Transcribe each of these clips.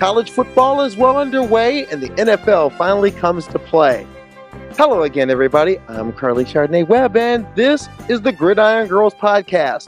College football is well underway, and the NFL finally comes to play. Hello again, everybody. I'm Carly Chardonnay-Webb, and this is the Gridiron Girls podcast.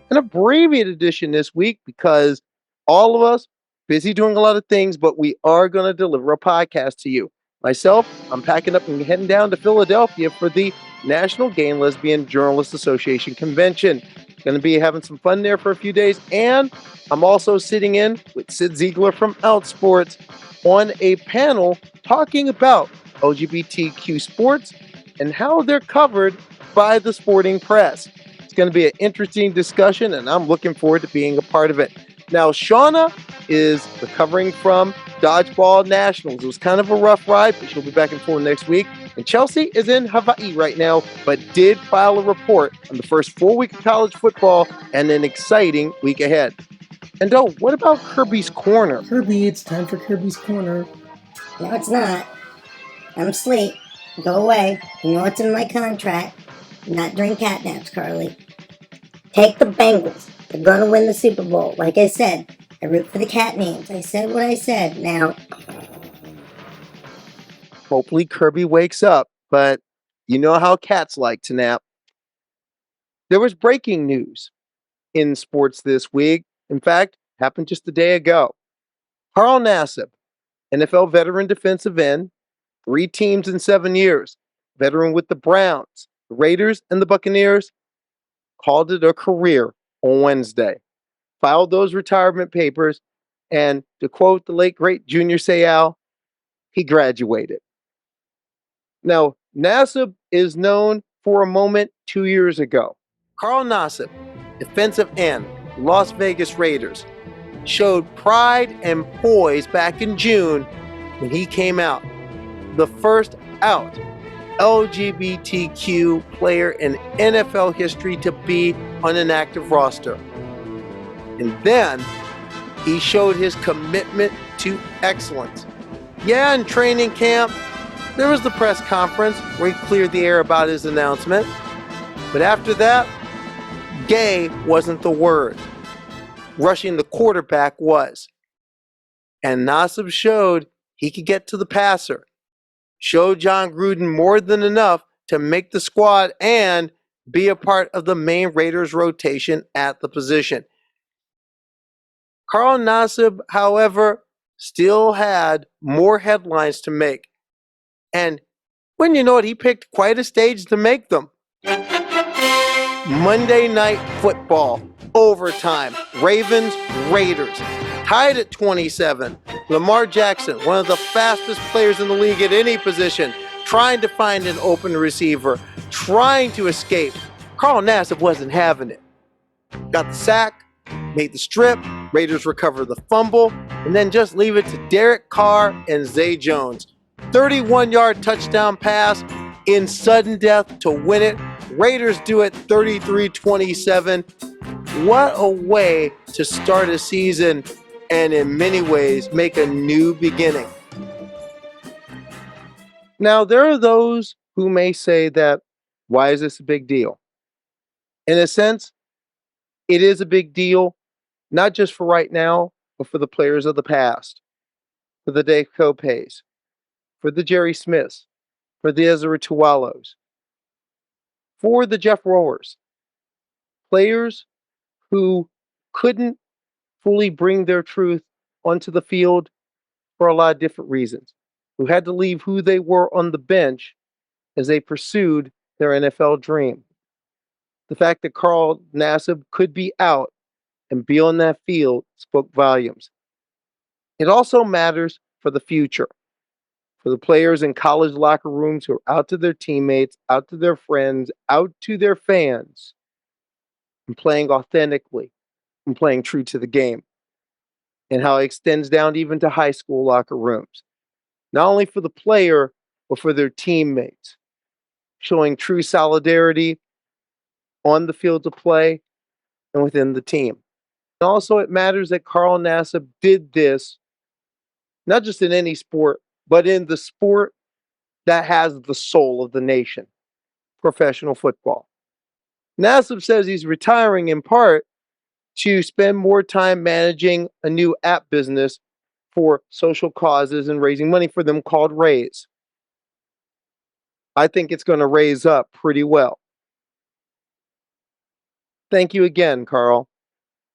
An abbreviated edition this week because all of us busy doing a lot of things, but we are going to deliver a podcast to you. Myself, I'm packing up and heading down to Philadelphia for the National Gay and Lesbian Journalists Association Convention. Going to be having some fun there for a few days, and I'm also sitting in with Sid Ziegler from Outsports on a panel talking about LGBTQ sports and how they're covered by the sporting press. It's going to be an interesting discussion, and I'm looking forward to being a part of it. Now, Shauna is recovering from Dodgeball Nationals. It was kind of a rough ride, but she'll be back in full next week. And Chelsea is in Hawaii right now, but did file a report on the first full week of college football and an exciting week ahead. And what about Kirby's Corner? Kirby, it's time for Kirby's Corner. No, it's not. I'm asleep. Go away. You know what's in my contract. Not during cat naps, Carly. Take the Bengals. They're going to win the Super Bowl. Like I said, I root for the cat names. I said what I said. Now, hopefully Kirby wakes up, but you know how cats like to nap. There was breaking news in sports this week. In fact, happened just a day ago. Carl Nassib, NFL veteran defensive end, 3 teams in 7 years, veteran with the Browns, the Raiders, and the Buccaneers, called it a career on Wednesday. Filed those retirement papers, and to quote the late great Junior Seau, he graduated. Now, Nassib is known for a moment 2 years ago. Carl Nassib, defensive end, Las Vegas Raiders, showed pride and poise back in June when he came out. The first out LGBTQ player in NFL history to be on an active roster. And then he showed his commitment to excellence. Yeah, in training camp, there was the press conference where he cleared the air about his announcement. But after that, gay wasn't the word. Rushing the quarterback was. And Nassib showed he could get to the passer. Showed John Gruden more than enough to make the squad and be a part of the main Raiders rotation at the position. Carl Nassib, however, still had more headlines to make. And when you know it, he picked quite a stage to make them. Monday Night Football, overtime, Ravens, Raiders, tied at 27. Lamar Jackson, one of the fastest players in the league at any position, trying to find an open receiver, trying to escape. Carl Nassib wasn't having it. Got the sack, made the strip, Raiders recover the fumble, and then just leave it to Derek Carr and Zay Jones. 31-yard touchdown pass in sudden death to win it. Raiders do it 33-27. What a way to start a season and in many ways make a new beginning. Now, there are those who may say that, why is this a big deal? In a sense, it is a big deal, not just for right now, but for the players of the past, for the Dave Kopes, for the Jerry Smiths, for the Ezra Tualos, for the Jeff Rowers, players who couldn't fully bring their truth onto the field for a lot of different reasons, who had to leave who they were on the bench as they pursued their NFL dream. The fact that Carl Nassib could be out and be on that field spoke volumes. It also matters for the future, for the players in college locker rooms who are out to their teammates, out to their friends, out to their fans, and playing authentically and playing true to the game, and how it extends down even to high school locker rooms. Not only for the player, but for their teammates, showing true solidarity on the field of play and within the team. And also, it matters that Carl Nassib did this, not just in any sport, but in the sport that has the soul of the nation, professional football. Nassib says he's retiring in part to spend more time managing a new app business for social causes and raising money for them called Raise. I think it's going to raise up pretty well. Thank you again, Carl,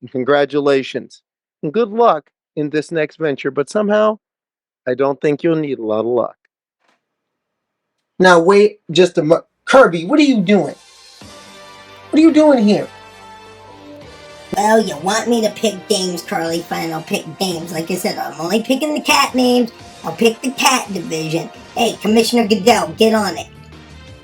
and congratulations. And good luck in this next venture, but somehow I don't think you'll need a lot of luck. Now wait just a minute. Kirby, what are you doing? What are you doing here? Well, you want me to pick games, Carly? Fine, I'll pick games. Like I said, I'm only picking the cat names. I'll pick the cat division. Hey, Commissioner Goodell, get on it.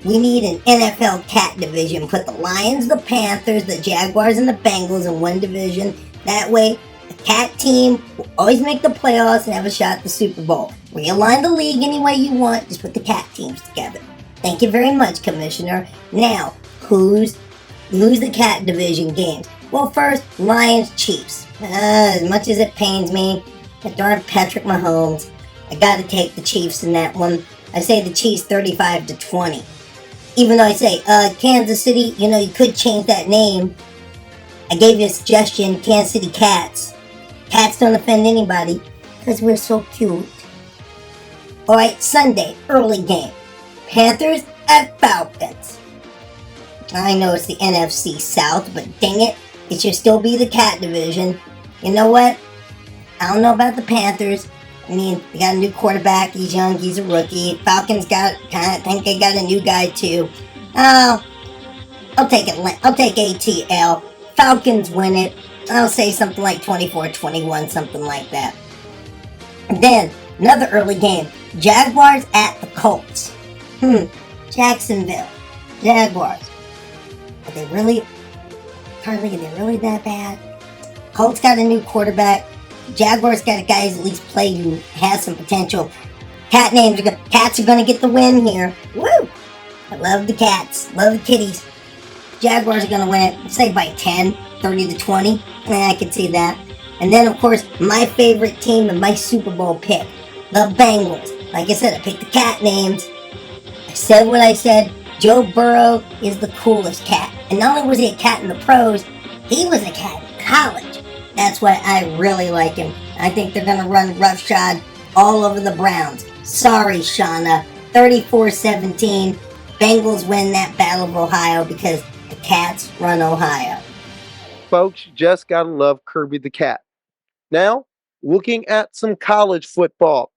We need an NFL cat division. Put the Lions, the Panthers, the Jaguars, and the Bengals in one division. That way, the cat team will always make the playoffs and have a shot at the Super Bowl. Realign the league any way you want. Just put the cat teams together. Thank you very much, Commissioner. Now, who's the cat division games? Well, first, Lions, Chiefs. As much as it pains me, that darn Patrick Mahomes, I gotta take the Chiefs in that one. I say the Chiefs 35-20. Even though I say, Kansas City, you could change that name. I gave you a suggestion, Kansas City Cats. Cats don't offend anybody, because we're so cute. Alright, Sunday, early game. Panthers at Falcons. I know it's the NFC South, but dang it, it should still be the cat division. You know what? I don't know about the Panthers. I mean, they got a new quarterback. He's young. He's a rookie. Falcons I think they got a new guy too. Oh, I'll take it. I'll take ATL. Falcons win it. I'll say something like 24-21, something like that. And then another early game: Jaguars at the Colts. Jacksonville Jaguars. Are they really, Carly? Are they really that bad? Colts got a new quarterback. Jaguars got a guy who's at least played who has some potential. Cats are gonna get the win here. Woo! I love the cats. Love the kitties. Jaguars are gonna win it, say by 10, 30-20. I can see that. And then of course, my favorite team and my Super Bowl pick, the Bengals. Like I said, I picked the cat names. I said what I said. Joe Burrow is the coolest cat. And not only was he a cat in the pros, he was a cat in college. That's why I really like him. I think they're going to run roughshod all over the Browns. Sorry, Shauna. 34-17. Bengals win that Battle of Ohio because the Cats run Ohio. Folks, you just gotta love Kirby the Cat. Now, looking at some college football.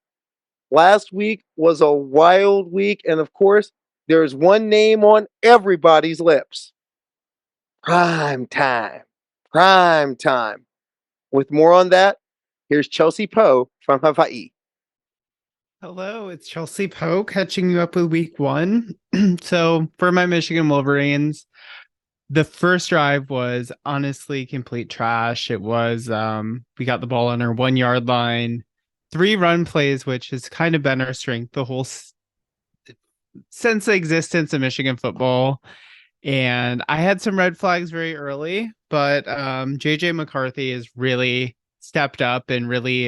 Last week was a wild week, and of course, there's one name on everybody's lips. Prime time. Prime time. With more on that, here's Chelsea Poe from Hawaii. Hello, it's Chelsea Poe catching you up with week one. So for my Michigan Wolverines, the first drive was honestly complete trash. It was, we got the ball on our 1 yard line, 3 run plays, which has kind of been our strength the whole since the existence of Michigan football. And I had some red flags very early, but JJ McCarthy has really stepped up and really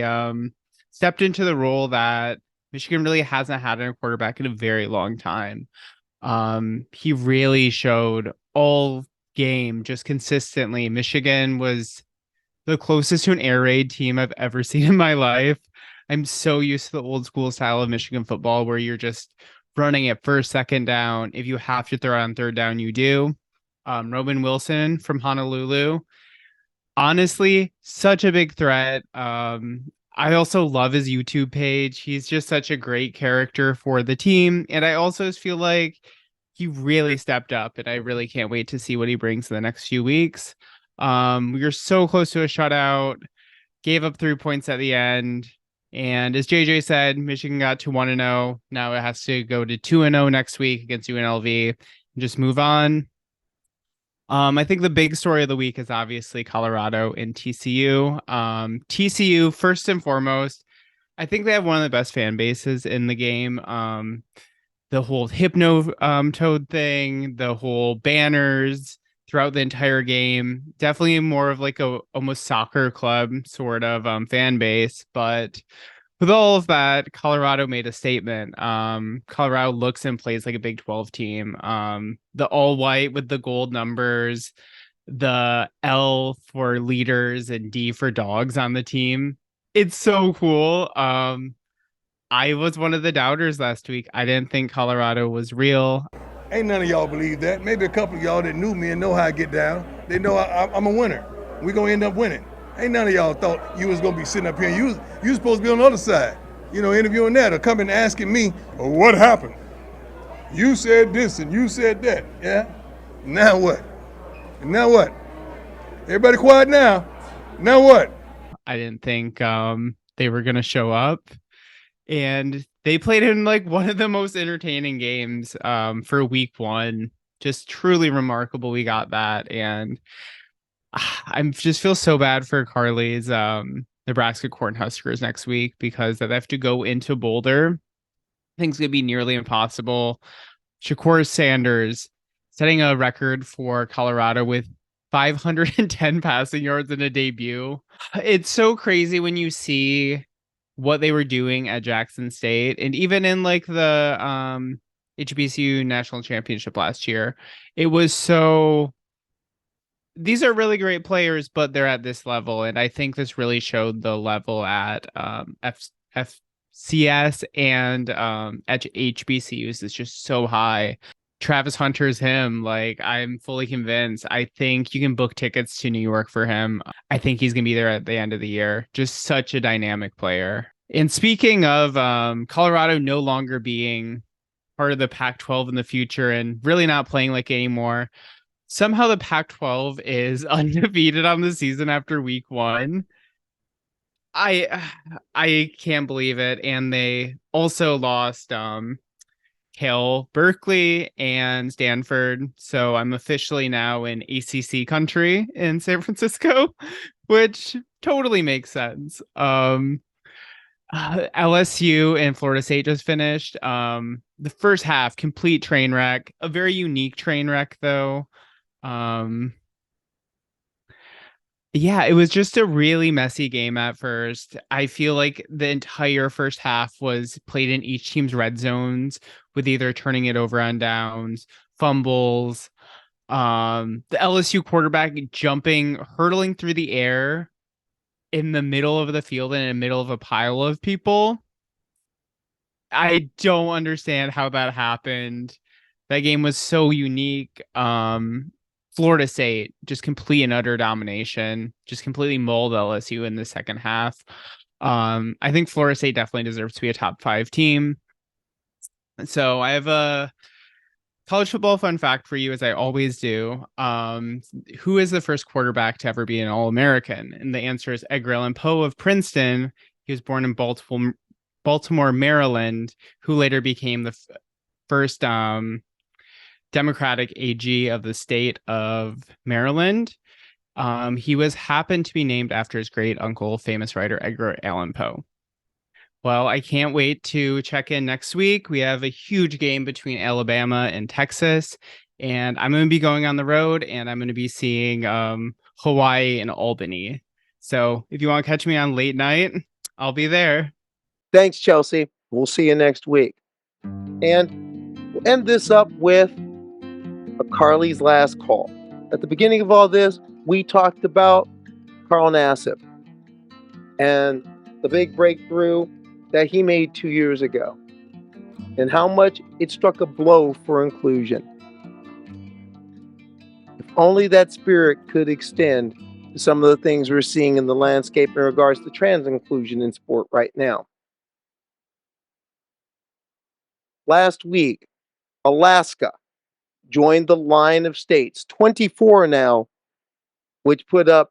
stepped into the role that Michigan really hasn't had in a quarterback in a very long time. He really showed all game just consistently. Michigan was the closest to an air raid team I've ever seen in my life. I'm so used to the old school style of Michigan football where you're just running it first, second down. If you have to throw on third down, you do. Roman Wilson from Honolulu. Honestly, such a big threat. I also love his YouTube page. He's just such a great character for the team. And I also feel like he really stepped up, and I really can't wait to see what he brings in the next few weeks. We were so close to a shutout, gave up 3 points at the end. And as JJ said, Michigan got to 1-0. Now it has to go to 2-0 next week against UNLV and just move on. I think the big story of the week is obviously Colorado and TCU. TCU, first and foremost, I think they have one of the best fan bases in the game. The whole toad thing, the whole banners throughout the entire game, definitely more of like a almost soccer club sort of fan base. But with all of that, Colorado made a statement. Colorado looks and plays like a Big 12 team. The all white with the gold numbers, the L for leaders and D for dogs on the team. It's so cool. I was one of the doubters last week. I didn't think Colorado was real. Ain't none of y'all believe that. Maybe a couple of y'all that knew me and know how I get down. They know I'm a winner. We're going to end up winning. Ain't none of y'all thought you was going to be sitting up here. You was supposed to be on the other side, interviewing that or coming asking me, well, what happened? You said this and you said that. Yeah? Now what? Now what? Everybody quiet now. Now what? I didn't think they were gonna show up, and they played in like one of the most entertaining games for week one. Just truly remarkable. We got that, and I just feel so bad for Carly's Nebraska Cornhuskers next week because they have to go into Boulder. I think it's gonna be nearly impossible. Shakur Sanders setting a record for Colorado with 510 passing yards in a debut. It's so crazy when you see what they were doing at Jackson State and even in like the HBCU national championship last year. It was so these are really great players, but they're at this level, and I think this really showed the level at FCS and at HBCUs is just so high. Travis Hunter's him. Like, I'm fully convinced. I think you can book tickets to New York for him. I think he's going to be there at the end of the year. Just such a dynamic player. And speaking of Colorado no longer being part of the Pac-12 in the future and really not playing like anymore, somehow the Pac-12 is undefeated on the season after week one. I can't believe it. And they also lost Cal Berkeley and Stanford. So I'm officially now in ACC country in San Francisco, which totally makes sense. LSU and Florida State just finished. The first half, complete train wreck, a very unique train wreck though. Yeah, it was just a really messy game at first. I feel like the entire first half was played in each team's red zones with either turning it over on downs, fumbles, the LSU quarterback jumping, hurtling through the air in the middle of the field and in the middle of a pile of people. I don't understand how that happened. That game was so unique. Florida State, just complete and utter domination, just completely mauled LSU in the second half. I think Florida State definitely deserves to be a top 5 team. So I have a college football fun fact for you, as I always do. Who is the first quarterback to ever be an All-American? And the answer is Edgar Allan Poe of Princeton. He was born in Baltimore, Maryland, who later became the first Democratic AG of the state of Maryland. He happened to be named after his great uncle, famous writer Edgar Allan Poe. Well, I can't wait to check in next week. We have a huge game between Alabama and Texas, and I'm going to be going on the road, and I'm going to be seeing Hawaii and Albany. So if you want to catch me on late night, I'll be there. Thanks, Chelsea. We'll see you next week. And we'll end this up with Carly's last call. At the beginning of all this, we talked about Carl Nassib and the big breakthrough that he made 2 years ago and how much it struck a blow for inclusion. If only that spirit could extend to some of the things we're seeing in the landscape in regards to trans inclusion in sport right now. Last week, Alaska joined the line of states, 24 now, which put up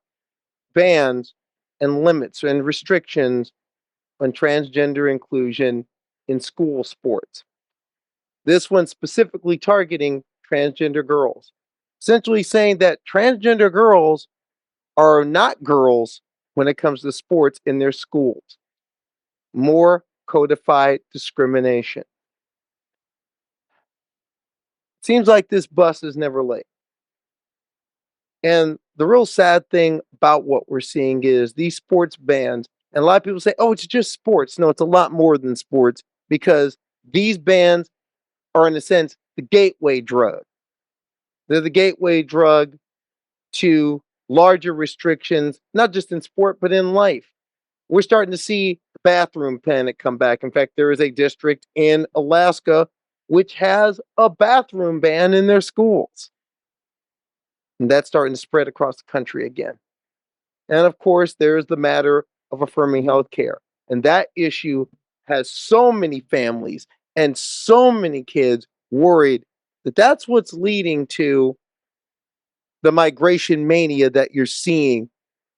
bans and limits and restrictions on transgender inclusion in school sports. This one specifically targeting transgender girls, essentially saying that transgender girls are not girls when it comes to sports in their schools. More codified discrimination. Seems like this bus is never late. And the real sad thing about what we're seeing is these sports bans, and a lot of people say, oh, it's just sports. No, it's a lot more than sports, because these bans are, in a sense, the gateway drug. They're the gateway drug to larger restrictions, not just in sport, but in life. We're starting to see the bathroom panic come back. In fact, there is a district in Alaska which has a bathroom ban in their schools. And that's starting to spread across the country again. And of course, there's the matter of affirming health care. And that issue has so many families and so many kids worried that that's what's leading to the migration mania that you're seeing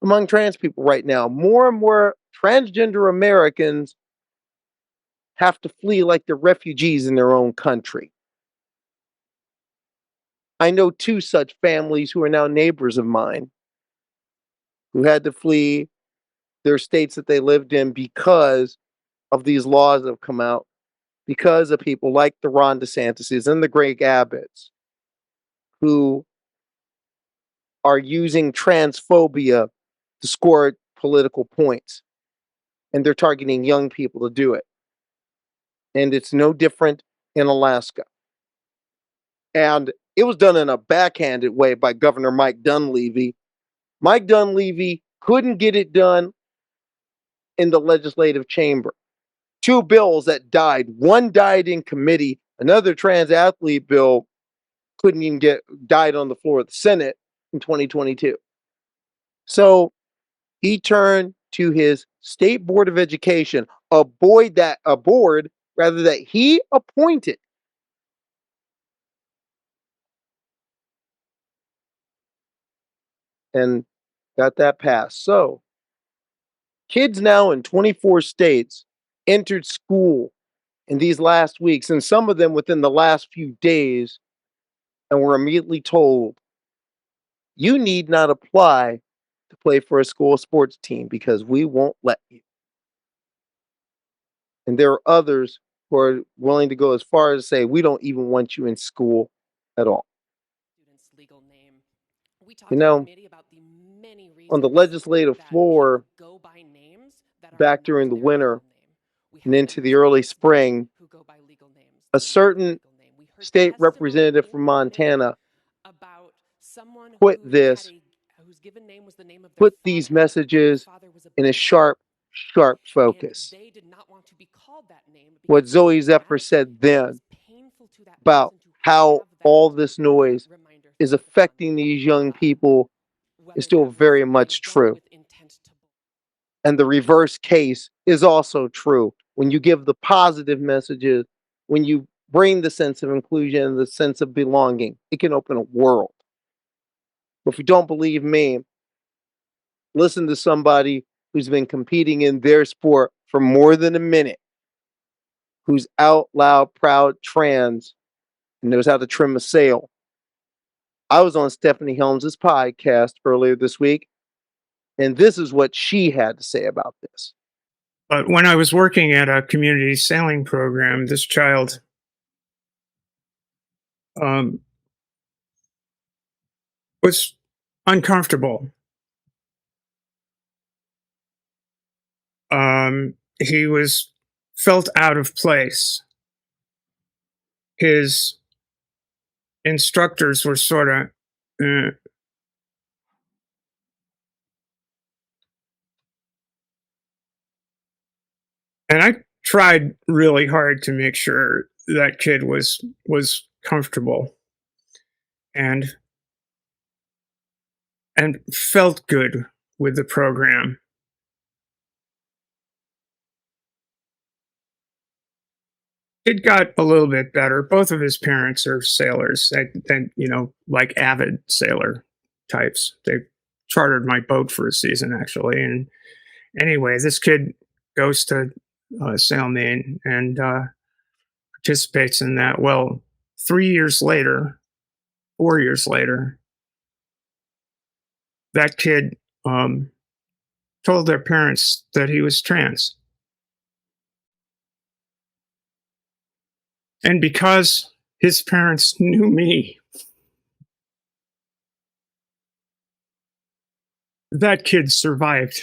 among trans people right now. More and more transgender Americans have to flee like they're refugees in their own country. I know two such families who are now neighbors of mine who had to flee their states that they lived in because of these laws that have come out, because of people like the Ron DeSantis's and the Greg Abbotts who are using transphobia to score political points. And they're targeting young people to do it. And it's no different in Alaska. And it was done in a backhanded way by Governor Mike Dunleavy. Mike Dunleavy couldn't get it done in the legislative chamber. Two bills that died. One died in committee. Another trans athlete bill couldn't even died on the floor of the Senate in 2022. So he turned to his state board of education, a board rather that he appointed. And got that passed. So kids now in 24 states entered school in these last weeks, and some of them within the last few days, and were immediately told, you need not apply to play for a school sports team because we won't let you. And there are others who are willing to go as far as to say, we don't even want you in school at all. You know, on the legislative floor, back during the winter and into the early spring, a certain state representative from Montana put these messages in a sharp focus. What Zoe Zephyr said then about how all this noise is affecting these young people is still very much true. And the reverse case is also true. When you give the positive messages, when you bring the sense of inclusion, the sense of belonging, it can open a world. But if you don't believe me, listen to somebody who's been competing in their sport for more than a minute, who's out loud, proud trans, and knows how to trim a sail. I was on Stephanie Helms' podcast earlier this week, and this is what she had to say about this. But when I was working at a community sailing program, this child was uncomfortable. He felt out of place. His instructors were sort of and I tried really hard to make sure that kid was comfortable and felt good with the program. It got a little bit better. Both of his parents are sailors, and like avid sailor types. They chartered my boat for a season, actually. And anyway, this kid goes to Sailmain and participates in that. Well, 4 years later, that kid told their parents that he was trans. And because his parents knew me, that kid survived.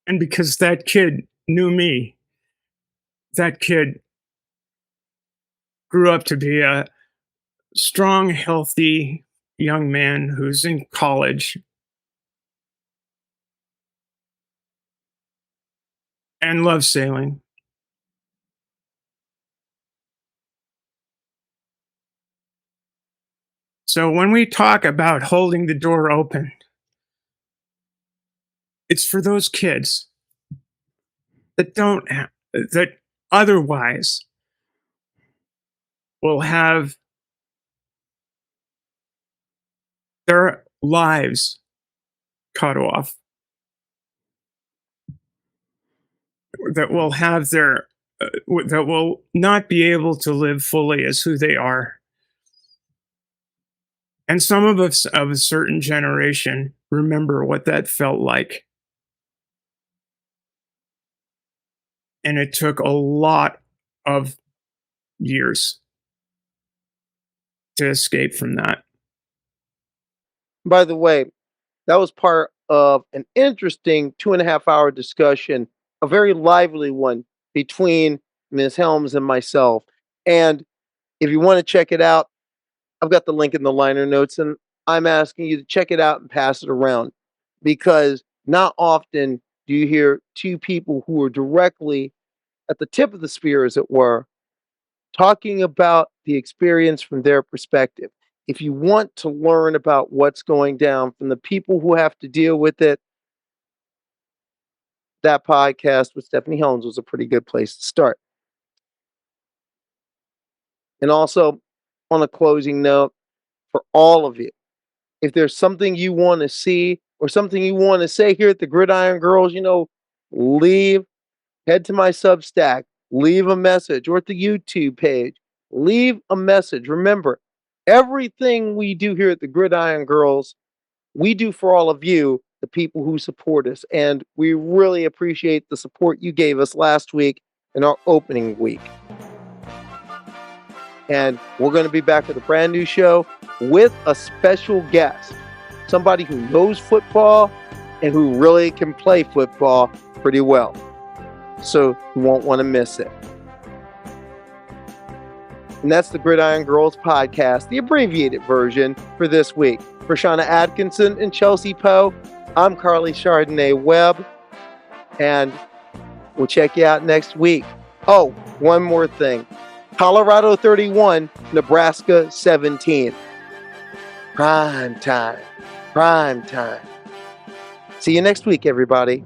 And because that kid knew me, that kid grew up to be a strong, healthy young man who's in college and loves sailing. So when we talk about holding the door open, it's for those kids that that otherwise will have their lives cut off, that will have that will not be able to live fully as who they are. And some of us of a certain generation remember what that felt like. And it took a lot of years to escape from that. By the way, that was part of an interesting 2.5 hour discussion, a very lively one between Ms. Helms and myself. And if you want to check it out, I've got the link in the liner notes, and I'm asking you to check it out and pass it around, because not often do you hear two people who are directly at the tip of the spear, as it were, talking about the experience from their perspective. If you want to learn about what's going down from the people who have to deal with it, that podcast with Stephanie Helms was a pretty good place to start. And also, on a closing note, for all of you, if there's something you want to see or something you want to say here at the Gridiron Girls, head to my Substack, leave a message, or at the YouTube page, leave a message. Remember, everything we do here at the Gridiron Girls, we do for all of you, the people who support us. And we really appreciate the support you gave us last week in our opening week. And we're going to be back with a brand new show with a special guest, somebody who knows football and who really can play football pretty well. So you won't want to miss it. And that's the Gridiron Girls podcast, the abbreviated version for this week. For Shauna Atkinson and Chelsea Poe, I'm Carly Chardonnay Webb, and we'll check you out next week. Oh, one more thing. Colorado 31, Nebraska 17. Prime time. Prime time. See you next week, everybody.